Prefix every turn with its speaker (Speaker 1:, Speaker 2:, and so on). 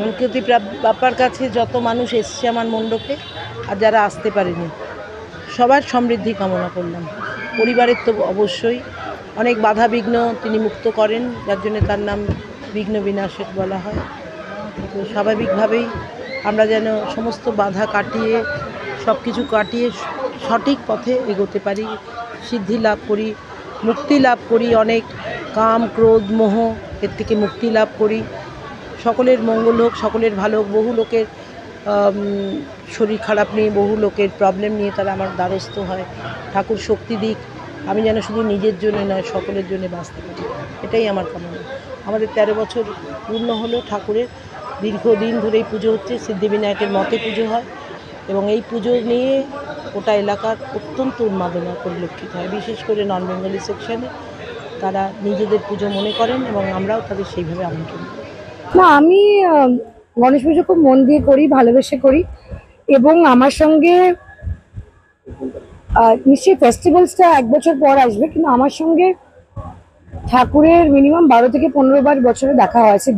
Speaker 1: অঙ্কিতি বাপ্পার কাছে যত মানুষ এসছে আমার মণ্ডপে আর যারা আসতে পারেনি সবার সমৃদ্ধি কামনা করলাম। পরিবারের তো অবশ্যই অনেক বাধা বিঘ্ন তিনি মুক্ত করেন, যার জন্য তার নাম বিঘ্ন বিনাশক বলা হয়। তো স্বাভাবিকভাবেই আমরা যেন সমস্ত বাধা কাটিয়ে সব কিছু কাটিয়ে সঠিক পথে এগোতে পারি, সিদ্ধি লাভ করি, মুক্তি লাভ করি, অনেক কাম ক্রোধ মোহ এর থেকে মুক্তি লাভ করি। সকলের মঙ্গল হোক, সকলের ভালো হোক। বহু লোকের শরীর খারাপ নিয়ে, বহু লোকের প্রবলেম নিয়ে তারা আমার দ্বারস্থ হয়। ঠাকুর শক্তি দিক, আমি যেন শুধু নিজের জন্য নয় সকলের জন্য বাঁচতে পারি, এটাই আমার কামনা। আমাদের 13 বছর পূর্ণ হলো ঠাকুরের, দীর্ঘদিন ধরেই পুজো হচ্ছে, সিদ্ধিবিনায়কের মতে পুজো হয় এবং এই পুজো নিয়ে গোটা এলাকার অত্যন্ত উন্মাদনা পরিলক্ষিত হয়। বিশেষ করে নন বেঙ্গলি সেকশনে তারা নিজেদের পুজো মনে করেন এবং আমরাও তাদের সেইভাবে আমন্ত্রণ করি।
Speaker 2: না, আমি গণেশ পুজো খুব মন দিয়ে করি, ভালোবেসে করি এবং আমার সঙ্গে নিশ্চয়ই ফেস্টিভ্যালসটা 1 বছর পর আসবে, কিন্তু আমার সঙ্গে ঠাকুরের মিনিমাম 12 থেকে 15 বার বছরে দেখা হয়েছে।